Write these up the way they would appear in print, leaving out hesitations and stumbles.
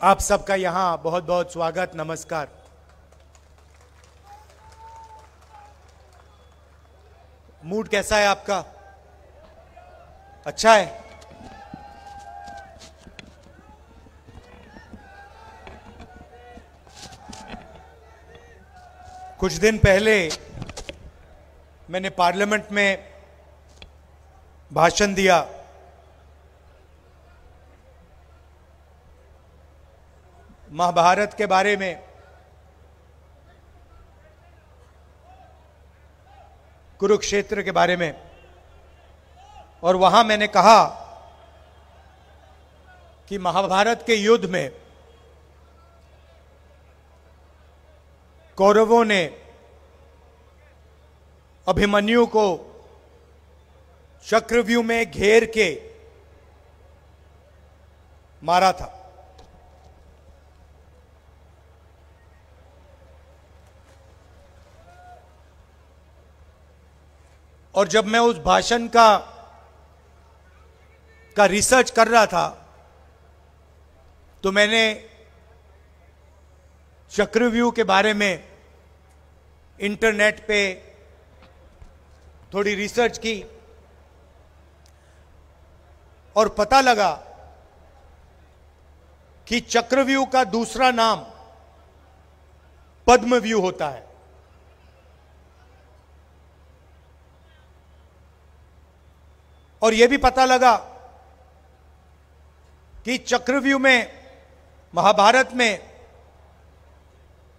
आप सबका यहां बहुत बहुत स्वागत, नमस्कार। मूड कैसा है आपका? अच्छा है? कुछ दिन पहले मैंने पार्लियामेंट में भाषण दिया। महाभारत के बारे में, कुरुक्षेत्र के बारे में, और वहां मैंने कहा कि महाभारत के युद्ध में कौरवों ने अभिमन्यु को चक्रव्यूह में घेर के मारा था। और जब मैं उस भाषण का रिसर्च कर रहा था तो मैंने चक्रव्यूह के बारे में इंटरनेट पे थोड़ी रिसर्च की और पता लगा कि चक्रव्यूह का दूसरा नाम पद्मव्यूह होता है। और यह भी पता लगा कि चक्रव्यूह में, महाभारत में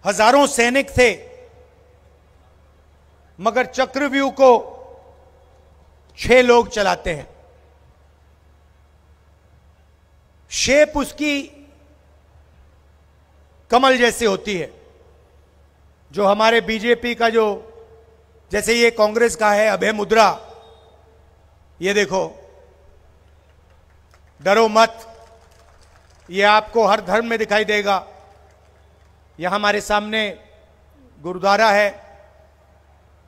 हजारों सैनिक थे, मगर चक्रव्यूह को 6 लोग चलाते हैं। शेप उसकी कमल जैसी होती है, जो हमारे बीजेपी का जो, जैसे ये कांग्रेस का है अभय मुद्रा, ये देखो, डरो मत, ये आपको हर धर्म में दिखाई देगा। यहां हमारे सामने गुरुद्वारा है,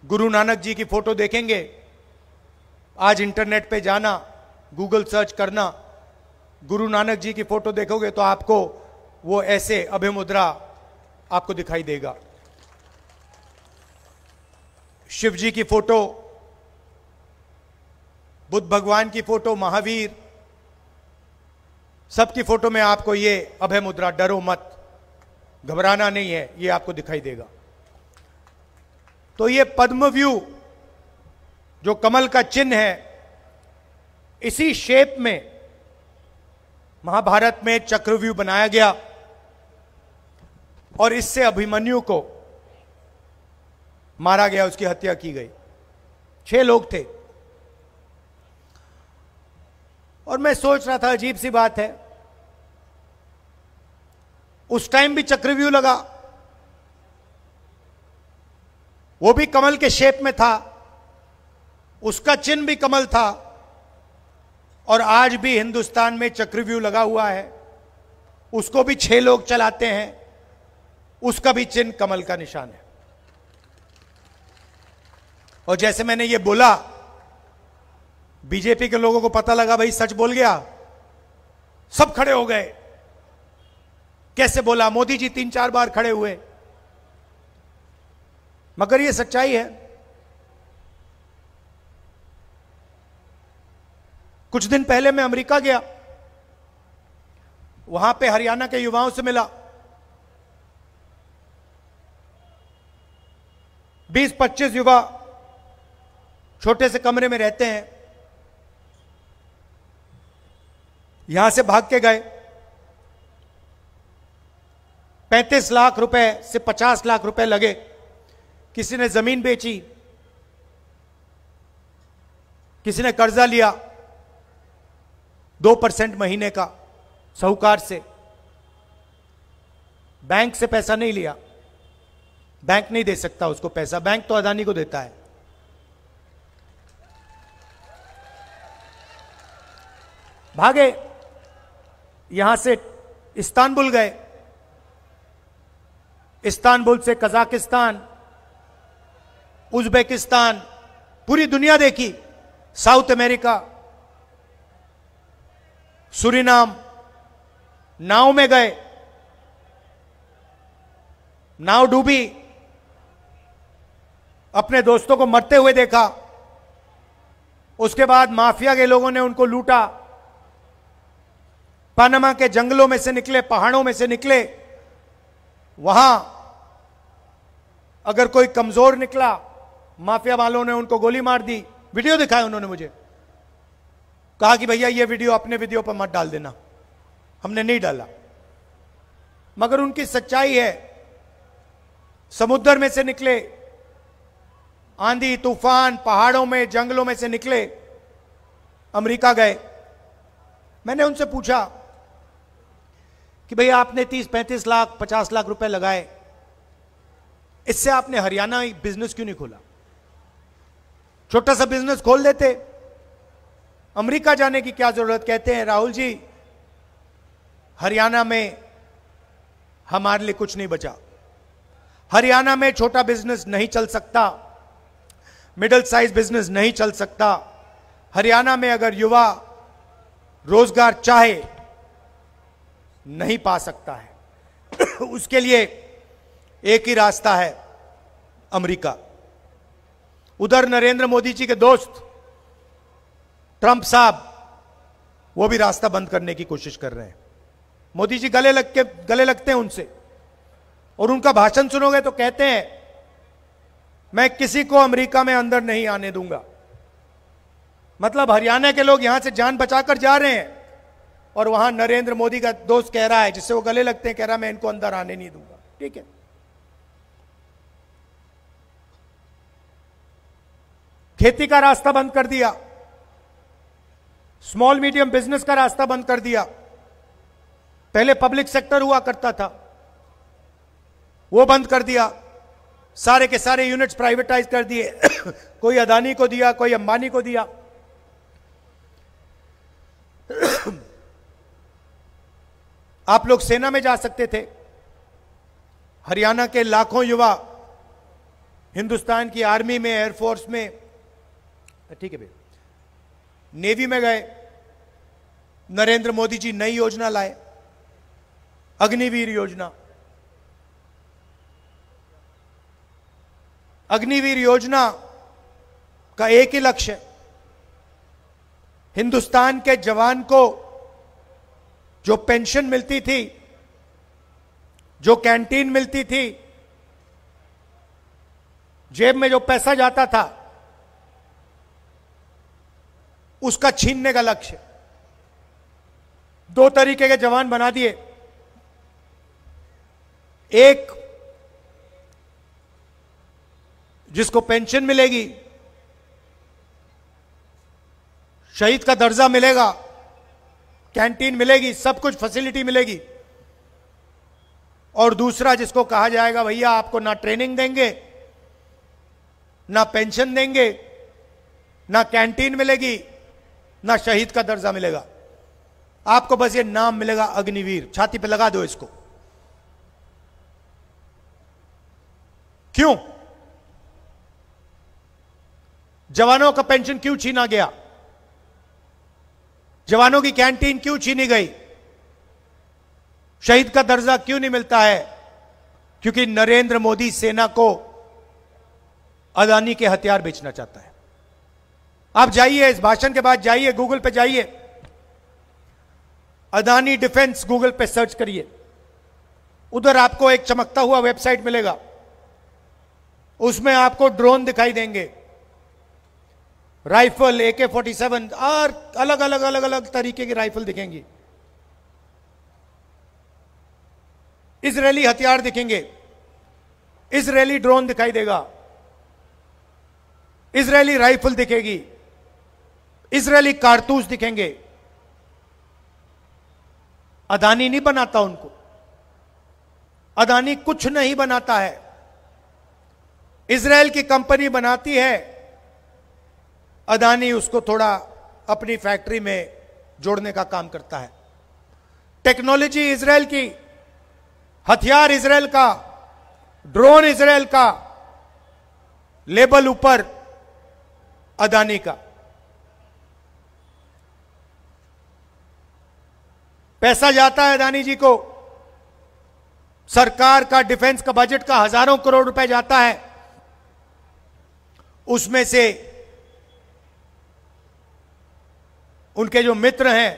गुरु नानक जी की फोटो देखेंगे। आज इंटरनेट पे जाना, गूगल सर्च करना, गुरु नानक जी की फोटो देखोगे तो आपको वो ऐसे अभय मुद्रा आपको दिखाई देगा। शिव जी की फोटो, बुद्ध भगवान की फोटो, महावीर, सबकी फोटो में आपको ये अभय मुद्रा, डरो मत, घबराना नहीं है, ये आपको दिखाई देगा। तो ये पद्मव्यूह जो कमल का चिन्ह है, इसी शेप में महाभारत में चक्रव्यूह बनाया गया और इससे अभिमन्यु को मारा गया, उसकी हत्या की गई। 6 लोग थे। और मैं सोच रहा था, अजीब सी बात है, उस टाइम भी चक्रव्यूह लगा, वो भी कमल के शेप में था, उसका चिन्ह भी कमल था, और आज भी हिंदुस्तान में चक्रव्यूह लगा हुआ है, उसको भी 6 लोग चलाते हैं, उसका भी चिन्ह कमल का निशान है। और जैसे मैंने ये बोला, बीजेपी के लोगों को पता लगा भाई सच बोल गया, सब खड़े हो गए। कैसे बोला? मोदी जी 3-4 बार खड़े हुए, मगर ये सच्चाई है। कुछ दिन पहले मैं अमेरिका गया, वहां पे हरियाणा के युवाओं से मिला। 20-25 युवा छोटे से कमरे में रहते हैं, यहां से भाग के गए। 35 लाख रुपए से 50 लाख रुपए लगे। किसी ने जमीन बेची, किसी ने कर्जा लिया 2% महीने का साहूकार से। बैंक से पैसा नहीं लिया, बैंक नहीं दे सकता उसको पैसा, बैंक तो अदानी को देता है। भागे, यहां से इस्तांबुल गए, इस्तांबुल से कजाकिस्तान, उज्बेकिस्तान, पूरी दुनिया देखी, साउथ अमेरिका, सूरीनाम, नाव में गए, नाव डूबी, अपने दोस्तों को मरते हुए देखा, उसके बाद माफिया के लोगों ने उनको लूटा, पनामा के जंगलों में से निकले, पहाड़ों में से निकले, वहां अगर कोई कमजोर निकला माफिया वालों ने उनको गोली मार दी। वीडियो दिखाया उन्होंने मुझे, कहा कि भैया ये वीडियो अपने वीडियो पर मत डाल देना। हमने नहीं डाला, मगर उनकी सच्चाई है। समुद्र में से निकले, आंधी तूफान, पहाड़ों में, जंगलों में से निकले, अमेरिका गए। मैंने उनसे पूछा कि भैया आपने 30-35 लाख 50 लाख रुपए लगाए, इससे आपने हरियाणा बिजनेस क्यों नहीं खोला? छोटा सा बिजनेस खोल देते, अमेरिका जाने की क्या जरूरत? कहते हैं राहुल जी हरियाणा में हमारे लिए कुछ नहीं बचा, हरियाणा में छोटा बिजनेस नहीं चल सकता, मिडिल साइज बिजनेस नहीं चल सकता। हरियाणा में अगर युवा रोजगार चाहे नहीं पा सकता है उसके लिए एक ही रास्ता है, अमेरिका। उधर नरेंद्र मोदी जी के दोस्त ट्रंप साहब, वो भी रास्ता बंद करने की कोशिश कर रहे हैं। मोदी जी गले लगते हैं उनसे, और उनका भाषण सुनोगे तो कहते हैं मैं किसी को अमेरिका में अंदर नहीं आने दूंगा। मतलब हरियाणा के लोग यहां से जान बचाकर जा रहे हैं, और वहां नरेंद्र मोदी का दोस्त कह रहा है, जिससे वो गले लगते हैं, कह रहा है मैं इनको अंदर आने नहीं दूंगा। ठीक है, खेती का रास्ता बंद कर दिया, स्मॉल मीडियम बिजनेस का रास्ता बंद कर दिया। पहले पब्लिक सेक्टर हुआ करता था, वो बंद कर दिया, सारे के सारे यूनिट्स प्राइवेटाइज कर दिए कोई अदानी को दिया, कोई अंबानी को दिया। आप लोग सेना में जा सकते थे, हरियाणा के लाखों युवा हिंदुस्तान की आर्मी में, एयरफोर्स में, ठीक है भैया, नेवी में गए। नरेंद्र मोदी जी नई योजना लाए, अग्निवीर योजना। अग्निवीर योजना का एक ही लक्ष्य है, हिंदुस्तान के जवान को जो पेंशन मिलती थी, जो कैंटीन मिलती थी, जेब में जो पैसा जाता था, उसका छीनने का लक्ष्य। 2 तरीके के जवान बना दिए। एक जिसको पेंशन मिलेगी, शहीद का दर्जा मिलेगा, कैंटीन मिलेगी, सब कुछ फैसिलिटी मिलेगी। और दूसरा जिसको कहा जाएगा भैया आपको ना ट्रेनिंग देंगे, ना पेंशन देंगे, ना कैंटीन मिलेगी, ना शहीद का दर्जा मिलेगा, आपको बस ये नाम मिलेगा अग्निवीर। छाती पे लगा दो इसको। क्यों? जवानों का पेंशन क्यों छीना गया? जवानों की कैंटीन क्यों छीनी गई? शहीद का दर्जा क्यों नहीं मिलता है? क्योंकि नरेंद्र मोदी सेना को अदानी के हथियार बेचना चाहता है। आप जाइए, इस भाषण के बाद जाइए, गूगल पे जाइए, अदानी डिफेंस गूगल पे सर्च करिए, उधर आपको एक चमकता हुआ वेबसाइट मिलेगा, उसमें आपको ड्रोन दिखाई देंगे, राइफल, AK-47 और अलग अलग तरीके की राइफल दिखेंगी, इजरायली हथियार दिखेंगे, इजरायली ड्रोन दिखाई देगा, इजरायली राइफल दिखेगी, इजरायली कारतूस दिखेंगे। अदानी नहीं बनाता उनको, अदानी कुछ नहीं बनाता है, इजरायल की कंपनी बनाती है, अदानी उसको थोड़ा अपनी फैक्ट्री में जोड़ने का काम करता है। टेक्नोलॉजी इजरायल की, हथियार इजरायल का, ड्रोन इजरायल का, लेबल ऊपर अदानी का। पैसा जाता है अदानी जी को, सरकार का डिफेंस का बजट का हजारों करोड़ रुपए जाता है, उसमें से उनके जो मित्र हैं,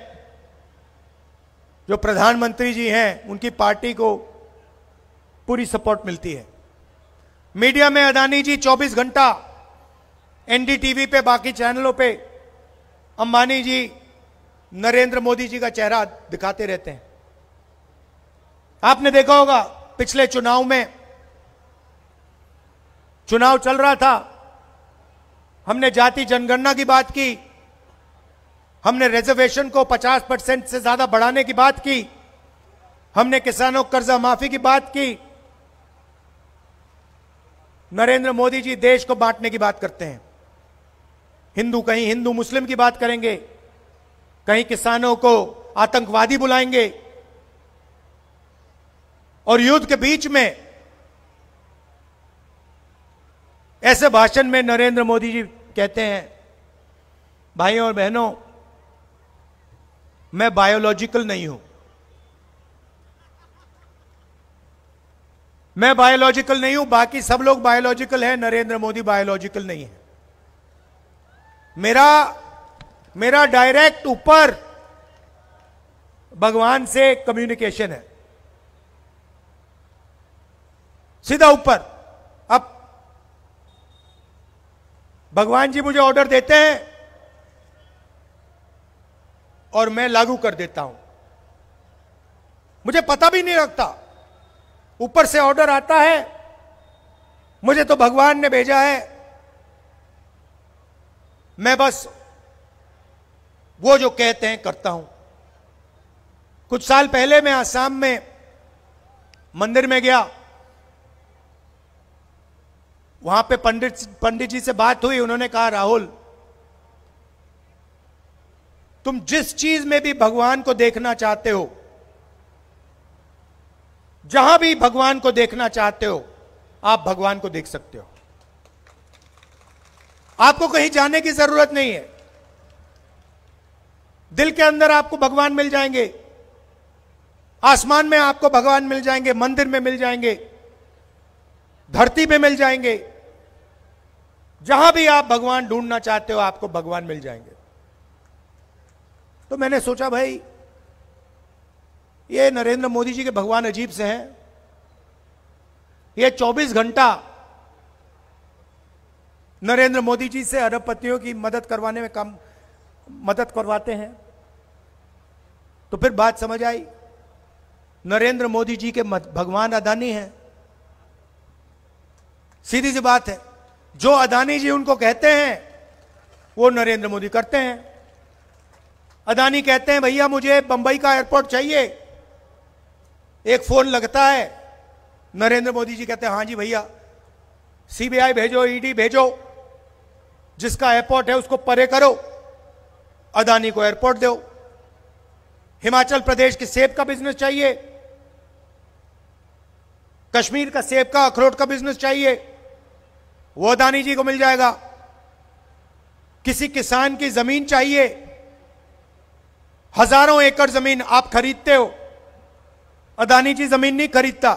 जो प्रधानमंत्री जी हैं, उनकी पार्टी को पूरी सपोर्ट मिलती है। मीडिया में अदानी जी 24 घंटा एनडीटीवी पे, बाकी चैनलों पे अंबानी जी नरेंद्र मोदी जी का चेहरा दिखाते रहते हैं। आपने देखा होगा पिछले चुनाव में, चुनाव चल रहा था, हमने जाति जनगणना की बात की, हमने रिजर्वेशन को 50% से ज्यादा बढ़ाने की बात की, हमने किसानों को कर्जा माफी की बात की। नरेंद्र मोदी जी देश को बांटने की बात करते हैं। हिंदू कहीं हिंदू मुस्लिम की बात करेंगे, कहीं किसानों को आतंकवादी बुलाएंगे, और युद्ध के बीच में ऐसे भाषण में नरेंद्र मोदी जी कहते हैं, भाइयों और बहनों, मैं बायोलॉजिकल नहीं हूं, मैं बायोलॉजिकल नहीं हूं, बाकी सब लोग बायोलॉजिकल हैं, नरेंद्र मोदी बायोलॉजिकल नहीं है। मेरा डायरेक्ट ऊपर भगवान से कम्युनिकेशन है, सीधा ऊपर। अब भगवान जी मुझे ऑर्डर देते हैं और मैं लागू कर देता हूं, मुझे पता भी नहीं लगता, ऊपर से ऑर्डर आता है, मुझे तो भगवान ने भेजा है, मैं बस वो जो कहते हैं करता हूं। कुछ साल पहले मैं आसाम में मंदिर में गया, वहां पे पंडित जी से बात हुई, उन्होंने कहा, राहुल तुम जिस चीज में भी भगवान को देखना चाहते हो, जहां भी भगवान को देखना चाहते हो, आप भगवान को देख सकते हो, आपको कहीं जाने की जरूरत नहीं है। दिल के अंदर आपको भगवान मिल जाएंगे, आसमान में आपको भगवान मिल जाएंगे, मंदिर में मिल जाएंगे, धरती पे मिल जाएंगे, जहां भी आप भगवान ढूंढना चाहते हो आपको भगवान मिल जाएंगे। तो मैंने सोचा, भाई ये नरेंद्र मोदी जी के भगवान अजीब से हैं, ये 24 घंटा नरेंद्र मोदी जी से अरबपतियों की मदद करवाने में मदद करवाते हैं। तो फिर बात समझ आई, नरेंद्र मोदी जी के भगवान अदानी हैं। सीधी सी बात है, जो अदानी जी उनको कहते हैं वो नरेंद्र मोदी करते हैं। अदानी कहते हैं, भैया मुझे बंबई का एयरपोर्ट चाहिए, एक फोन लगता है, नरेंद्र मोदी जी कहते हैं, हां जी भैया, सीबीआई भेजो, ईडी भेजो, जिसका एयरपोर्ट है उसको परे करो, अदानी को एयरपोर्ट दो। हिमाचल प्रदेश के सेब का बिजनेस चाहिए, कश्मीर का सेब का अखरोट का बिजनेस चाहिए, वो अदानी जी को मिल जाएगा। किसी किसान की जमीन चाहिए, हजारों एकड़ जमीन आप खरीदते हो, अदानी जी जमीन नहीं खरीदता,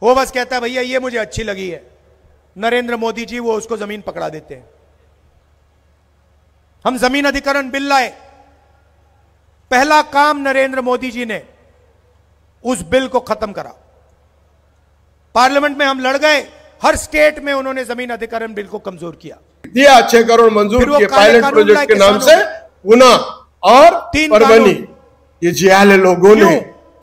वो बस कहता है भैया ये मुझे अच्छी लगी है, नरेंद्र मोदी जी वो उसको जमीन पकड़ा देते हैं। हम जमीन अधिग्रहण बिल लाए, पहला काम नरेंद्र मोदी जी ने उस बिल को खत्म करा। पार्लियामेंट में हम लड़ गए, हर स्टेट में उन्होंने जमीन अधिग्रहण बिल को कमजोर किया। दिया 6 करोड़ मंजूर किए पायलट प्रोजेक्ट के नाम से, ऊना और परभनी। ये जियाले लोगों ने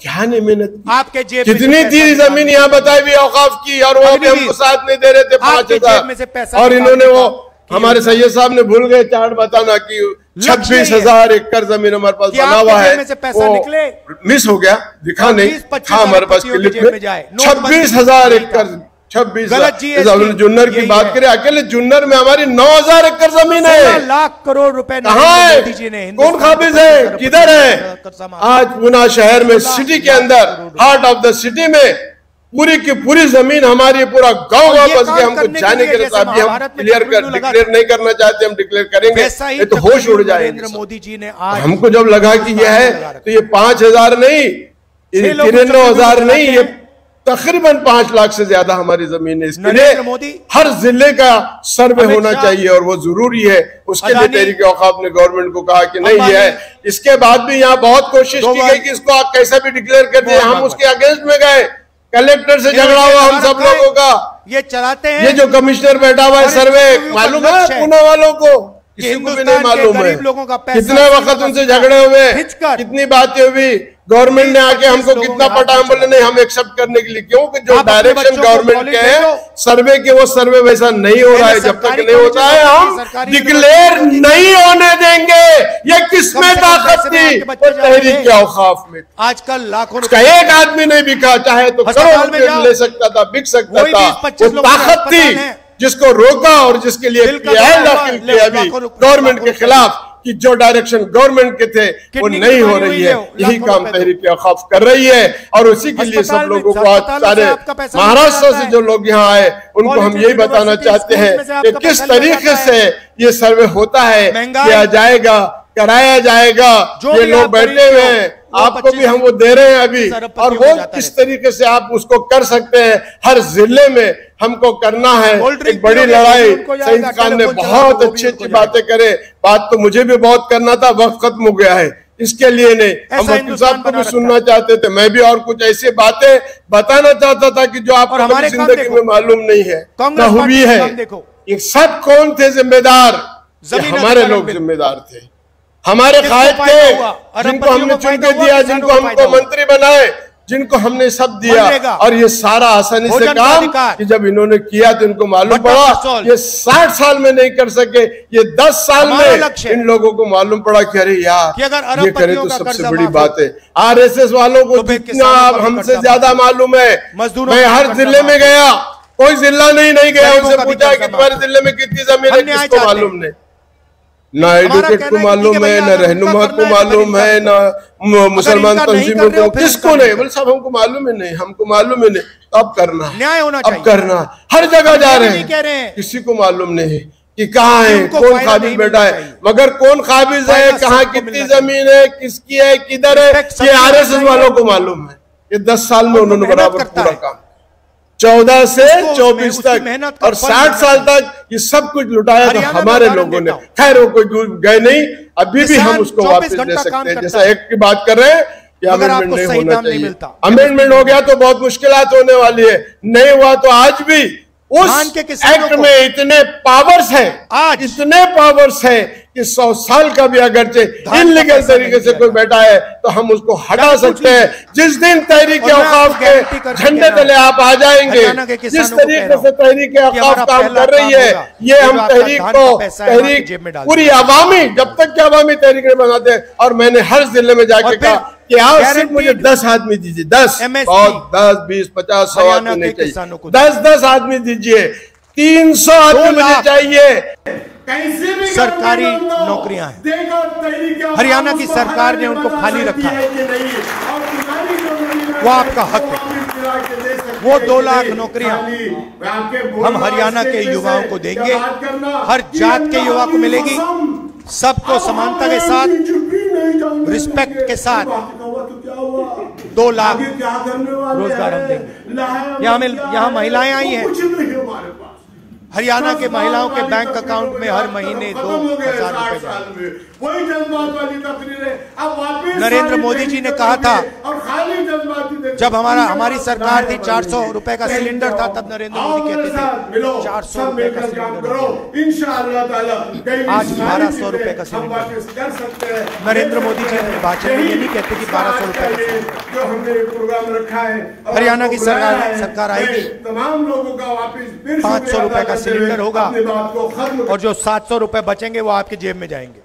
क्या नहीं मेहनत, आपके जेब कितनी थी जमीन यहाँ बताई भी औकाफ की, और वो भी हमको साथ नहीं दे रहे थे 5,000, और इन्होंने वो हमारे सैयद साहब ने भूल गए चार्ट बताना कि 26,000 एकड़ जमीन हमारे पास बना हुआ है, वो मिस हो गया, दिखा नहीं था हमारे पास क्लिप में। 26,000 एकड़, 26,000। जुन्नर की बात करें, अकेले जुन्नर में हमारी 9,000 एकड़ जमीन है। 16 लाख करोड़ रुपए कहाँ है, कौन काबिज है, किधर है? आज पूना शहर में, सिटी के अंदर, हार्ट ऑफ द सिटी में पूरी की पूरी जमीन हमारी, पूरा गांव वापस गया। हमको जाने के लिए अभी हम डिक्लेयर नहीं करना चाहते, हम डिक्लेयर करेंगे तो होश उड़ जाएंगे। मोदी जी ने हमको जब लगा कि यह है तो ये 5,000 नहीं, 93,000 नहीं, ये तकरीबन 5 लाख से ज्यादा हमारी जमीन है। इसके लिए हर जिले का सर्वे होना चाहिए और वो जरूरी है। उसके लिए तहरीक औकाफ ने गवर्नमेंट को कहा कि नहीं ये है। इसके बाद भी यहाँ बहुत कोशिश की गई कि इसको आप कैसा भी डिक्लेयर कर दिए, हम उसके अगेंस्ट में गए, कलेक्टर से झगड़ा हुआ हम सब लोगों का। ये चलाते हैं, ये जो कमिश्नर बैठा हुआ है सर्वे, मालूम है पूना वालों को? किसी को भी नहीं मालूम है कितने वक्त उनसे झगड़े हुए, कितनी बातें हुई, गवर्नमेंट ने आके हमको कितना पटा, हम बोले नहीं हम एक्सेप्ट करने के लिए, क्योंकि जो डायरेक्शन गवर्नमेंट के है सर्वे के, वो सर्वे वैसा नहीं हो रहा है। जब तक नहीं होता है हम डिक्लेयर नहीं होने देंगे। ये किसमें ताकत थी? तहरीक औकाफ में। आजकल लाखों एक आदमी नहीं बिका, चाहे तो करोड़ रुपए ले सकता था, बिक सकता था। वो ताकत थी जिसको रोका और जिसके लिए दाखिल किया अभी गवर्नमेंट के खिलाफ कि जो डायरेक्शन गवर्नमेंट के थे वो नहीं हो रही है। यही काम तहरीक औकाफ कर रही है और उसी के लिए सब लोगों को आज सारे महाराष्ट्र से जो लोग यहाँ आए उनको हम यही बताना चाहते हैं कि किस तरीके से ये सर्वे होता है, किया जाएगा, कराया जाएगा। ये लोग बैठे हुए हैं, आपको भी हम वो दे रहे हैं अभी, और वो किस तरीके से आप उसको कर सकते हैं। हर जिले में हमको करना है एक बड़ी लड़ाई। सईद खान ने बहुत अच्छी अच्छी बातें करे, बात तो मुझे भी बहुत करना था, वक्त खत्म हो गया है, इसके लिए नहीं। हम वकील साहब को भी सुनना चाहते थे, मैं भी और कुछ ऐसी बातें बताना चाहता था कि जो आपको हमारी जिंदगी में मालूम नहीं है, न हुई है। ये सब कौन थे जिम्मेदार? हमारे लोग जिम्मेदार थे, हमारे कायद थे, जिनको हमने चुन के दिया, जिनको हमको मंत्री बनाए, जिनको हमने सब दिया। और ये सारा आसानी से काम कि जब इन्होंने किया तो इनको मालूम पड़ा ये 60 साल में नहीं कर सके, ये 10 साल में इन लोगों को मालूम पड़ा कि अरे यार ये करे तो सबसे बड़ी बात है। RSS वालों को जितना हमसे ज्यादा मालूम है। मैं हर जिले में गया, कोई जिला नहीं गया, उनसे पूछा कि तुम्हारे जिले में कितनी जमीन है, किसको मालूम नहीं। ना एडवोकेट को मालूम है, ना रहनुमा को मालूम है, ना मुसलमान तंजीमों को, किसको नहीं। बोले साहब हमको मालूम ही नहीं, हमको मालूम ही नहीं। अब करना न्याय होना चाहिए, अब करना। हर जगह जा रहे हैं, किसी को मालूम नहीं कि कहाँ है, कौन काबिज बैठा है, मगर कौन काबिज है, कहाँ कितनी जमीन है, किसकी है, किधर है, ये RSS वालों को मालूम है। ये 10 साल में उन्होंने बराबर पूरा काम, 14 से 24 तक और 60 साल तक ये सब कुछ लुटाया तो हमारे लोगों ने। खैर वो कोई गए नहीं, अभी भी हम उसको वापस ले सकते हैं। जैसा एक की बात कर रहे हैं कि अमेंडमेंट नहीं होना चाहिए, अमेंडमेंट हो गया तो बहुत मुश्किलात होने वाली है, नहीं हुआ तो आज भी उस एक्ट में इतने पावर्स हैं, आज इतने पावर्स हैं कि 100 साल का भी अगरचे इनलीगल तरीके से कोई बैठा है तो हम उसको हटा सकते हैं। जिस दिन तहरीक औकाफ के झंडे तले आप आ जाएंगे, जिस तरीके से तहरीक औकाफ काम कर रही है, ये हम तहरीक पूरी अवामी, जब तक कि अवामी तहरीक नहीं बनाते। और मैंने हर जिले में जाके कहा कि आप सिर्फ मुझे 10 आदमी दीजिए, 10 बहुत 10 20 50 100 आदमी नहीं चाहिए, 10 आदमी दीजिए, 300 आदमी मुझे चाहिए। सरकारी नौकरियां हैं, हरियाणा की सरकार ने उनको खाली रखा है, वो आपका हक है। वो 2 लाख नौकरियां हम हरियाणा के युवाओं को देंगे, हर जात के युवा को मिलेगी, सबको समानता के साथ, रिस्पेक्ट के साथ 2 लाख रोजगार हम देंगे। यहाँ महिलाएं आई हैं, हरियाणा के महिलाओं के बैंक अकाउंट में हर महीने 2,000 रुपए जाएंगे। नरेंद्र मोदी जी ने कहा था, जब हमारी सरकार थी 400 रुपए का सिलेंडर था, तब नरेंद्र मोदी कहते थे 400 रुपए का सिलेंडर, आज 1200 रुपए का सिलेंडर। नरेंद्र मोदी जी अपने भाषण में ये नहीं कहते कि 1200 रुपए का हमने प्रोग्राम रखा है। हरियाणा की सरकार आएगी, तमाम लोगों का वापस 500 रुपए का सिलेंडर होगा और जो 700 रुपए बचेंगे वो आपके जेब में जाएंगे।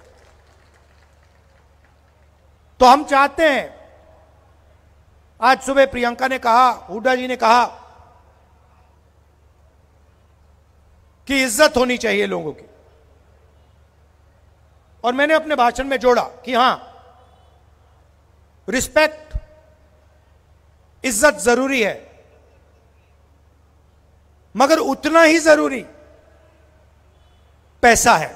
तो हम चाहते हैं, आज सुबह प्रियंका ने कहा, हुड्डा जी ने कहा कि इज्जत होनी चाहिए लोगों की, और मैंने अपने भाषण में जोड़ा कि हां, रिस्पेक्ट, इज्जत जरूरी है, मगर उतना ही जरूरी पैसा है।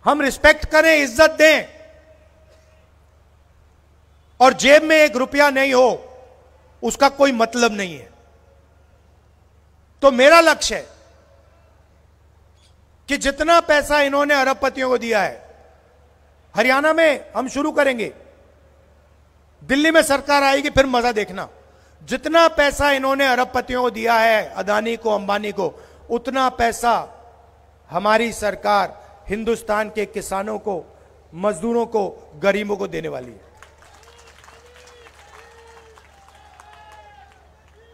हम रिस्पेक्ट करें, इज्जत दें, और जेब में एक रुपया नहीं हो उसका कोई मतलब नहीं है। तो मेरा लक्ष्य है कि जितना पैसा इन्होंने अरबपतियों को दिया है, हरियाणा में हम शुरू करेंगे, दिल्ली में सरकार आएगी फिर मजा देखना। जितना पैसा इन्होंने अरबपतियों को दिया है, अदानी को, अंबानी को, उतना पैसा हमारी सरकार हिंदुस्तान के किसानों को, मजदूरों को, गरीबों को देने वाली है।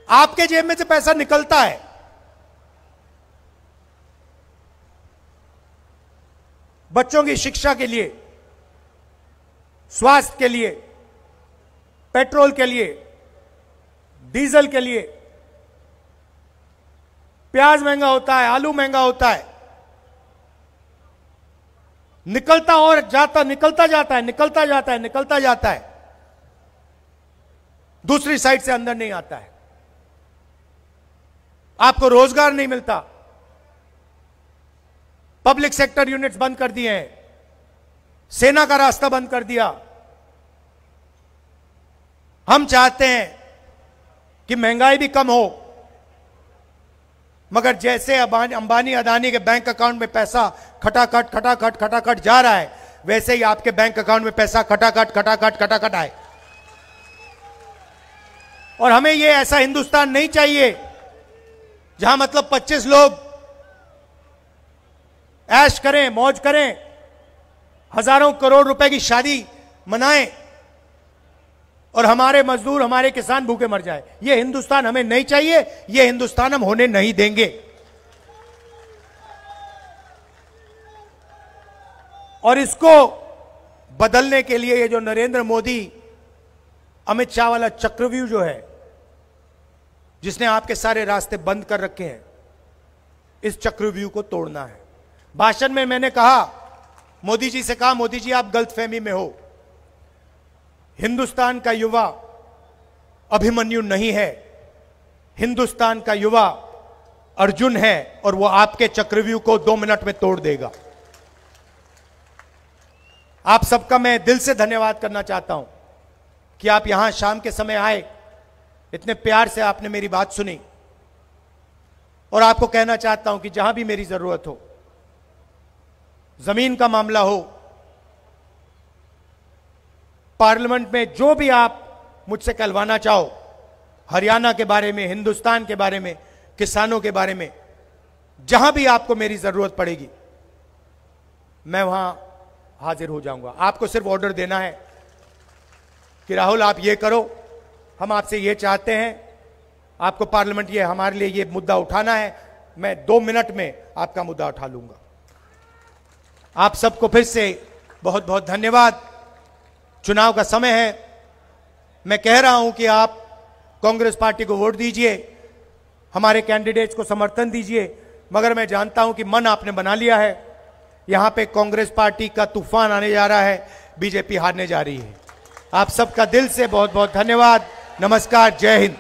आपके जेब में से पैसा निकलता है, बच्चों की शिक्षा के लिए, स्वास्थ्य के लिए, पेट्रोल के लिए, डीजल के लिए। प्याज महंगा होता है, आलू महंगा होता है, निकलता और जाता, निकलता जाता है, निकलता जाता है, निकलता जाता है, दूसरी साइड से अंदर नहीं आता है। आपको रोजगार नहीं मिलता, पब्लिक सेक्टर यूनिट्स बंद कर दिए हैं, सेना का रास्ता बंद कर दिया। हम चाहते हैं कि महंगाई भी कम हो, मगर जैसे अंबानी अदानी के बैंक अकाउंट में पैसा खटाखट खटाखट खटाखट जा रहा है, वैसे ही आपके बैंक अकाउंट में पैसा खटाखट खटाखट खटाखट आए। और हमें यह ऐसा हिंदुस्तान नहीं चाहिए जहां मतलब 25 लोग ऐश करें, मौज करें, हजारों करोड़ रुपए की शादी मनाएं और हमारे मजदूर, हमारे किसान भूखे मर जाए। यह हिंदुस्तान हमें नहीं चाहिए, यह हिंदुस्तान हम होने नहीं देंगे। और इसको बदलने के लिए ये जो नरेंद्र मोदी, अमित शाह वाला चक्रव्यूह जो है, जिसने आपके सारे रास्ते बंद कर रखे हैं, इस चक्रव्यूह को तोड़ना है। भाषण में मैंने कहा, मोदी जी से कहा, मोदी जी आप गलतफहमी में हो, हिंदुस्तान का युवा अभिमन्यु नहीं है, हिंदुस्तान का युवा अर्जुन है और वो आपके चक्रव्यूह को 2 मिनट में तोड़ देगा। आप सबका मैं दिल से धन्यवाद करना चाहता हूं कि आप यहां शाम के समय आए, इतने प्यार से आपने मेरी बात सुनी। और आपको कहना चाहता हूं कि जहां भी मेरी जरूरत हो, जमीन का मामला हो, पार्लियामेंट में जो भी आप मुझसे कहलवाना चाहो, हरियाणा के बारे में, हिंदुस्तान के बारे में, किसानों के बारे में, जहां भी आपको मेरी जरूरत पड़ेगी, मैं वहां हाजिर हो जाऊंगा। आपको सिर्फ ऑर्डर देना है कि राहुल आप ये करो, हम आपसे ये चाहते हैं, आपको पार्लियामेंट ये हमारे लिए ये मुद्दा उठाना है, मैं 2 मिनट में आपका मुद्दा उठा लूंगा। आप सबको फिर से बहुत बहुत धन्यवाद। चुनाव का समय है, मैं कह रहा हूं कि आप कांग्रेस पार्टी को वोट दीजिए, हमारे कैंडिडेट्स को समर्थन दीजिए, मगर मैं जानता हूं कि मन आपने बना लिया है, यहां पे कांग्रेस पार्टी का तूफान आने जा रहा है, बीजेपी हारने जा रही है। आप सबका दिल से बहुत बहुत धन्यवाद। नमस्कार, जय हिंद।